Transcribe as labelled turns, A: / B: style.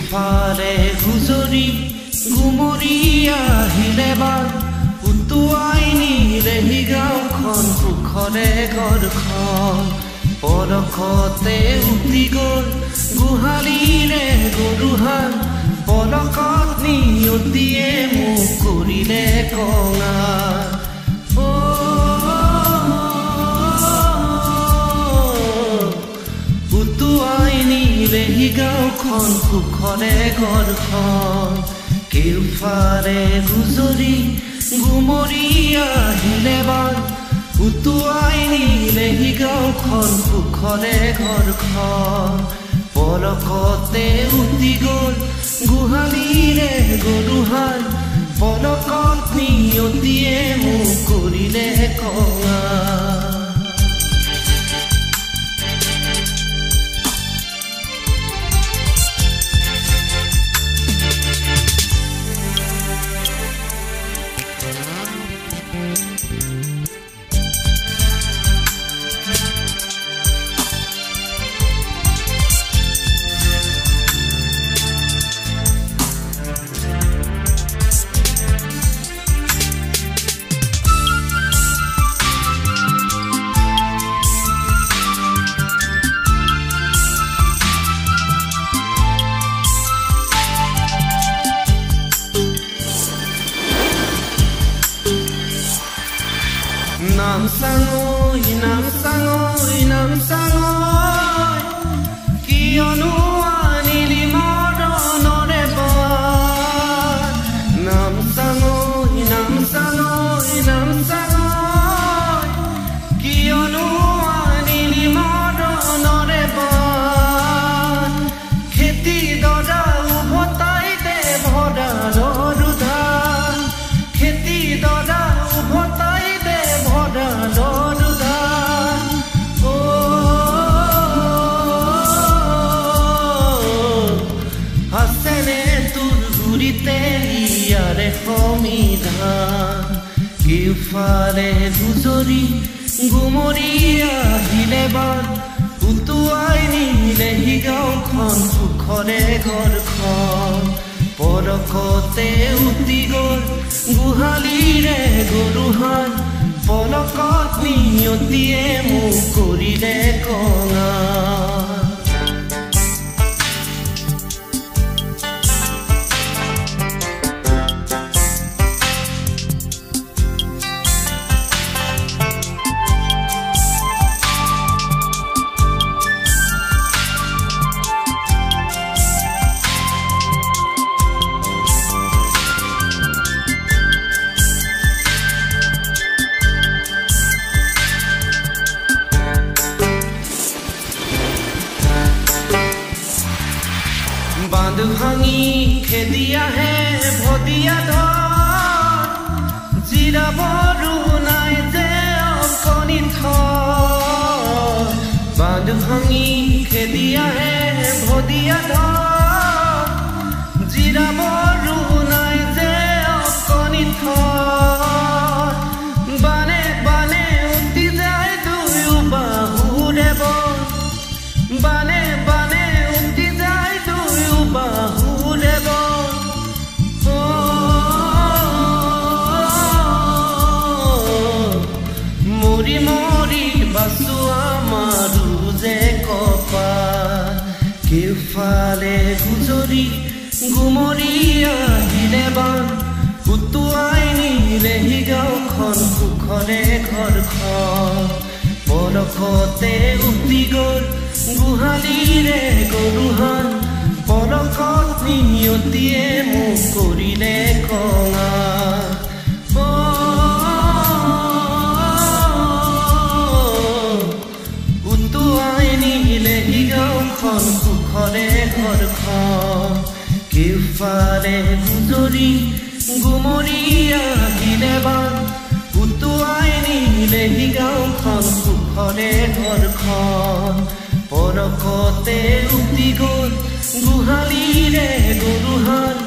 A: ফালে গুজৰি গুমৰিয়া হিলেবাৰ উটুৱাই নিলে হি গাঁওখন সুখৰে ঘৰখন পলকতে উটি গ'ল গোহালিৰে গৰুহাল পলকত নিয়তিয়ে মোক কৰিলে কঙা হি গাঁওখন সুখৰে ঘৰখন কেউফালে গুজৰি গুমৰিয়া হিলেবাৰ উটুৱাই নিলে হি গাঁওখন সুখৰে ঘৰখন পলকতে উটি গ'ল গোহালিৰে গৰুহাল পলকত নিয়তিয়ে মোক কৰিলে কঙা নাম চাঙৈ কিয়নো আনিলি মৰণৰে বাট নাম চাঙৈ কিয়নো আনিলি মৰণৰে বাট খেতি দৰা উভতাই দে ভঁৰালৰ ধান খেতি দৰা উভতাই হাসেনে তোৰ গুৰিতে ইয়াৰে সমিধান কেউফালে গুজৰি গুমৰিয়া হিলেবাৰ উটুৱাই নিলে হি গাঁওখন সুখৰে ঘৰখন পলকতে উটি গ'ল গোহালিৰে গৰুহাল পলকত নিয়তিয়ে মোক কৰিলে কঙা বান্ধ ভাঙি খেদি আহে ভদিয়া ধৰ জিৰাবৰো নাই যে অকণি থৰ বান্ধ ভাঙি খেদি আহে ভদিয়া ধৰ জিৰাবৰো নাই যে অকণি থৰ বানে বানে উটি যায় দুয়ো বাহুৰে বন বানে বানে বাহুৰে বন মৰি মৰি বাচো আমাৰো যে কপাল কেউফালে গুজৰি গুমৰিয়া হিলেবাৰ উটুৱাই নিলে হি গাঁওখন সুখৰে ঘৰখন পলকতে উটি গ'ল গোহালিৰে গৰুহাল পলকত নিয়তিয়ে মোক কৰিলে কঙা উটুৱাই নিলে হি গাঁওখন গাঁওখন সুখৰে ঘৰখন কেউফালে গুজৰি গুমৰি আহিলে বান উটুৱাই নিলেহি গাঁওখন সুখৰে ঘৰখন পৰকতে উটি গ'ল গোহালিৰে গৰুহাল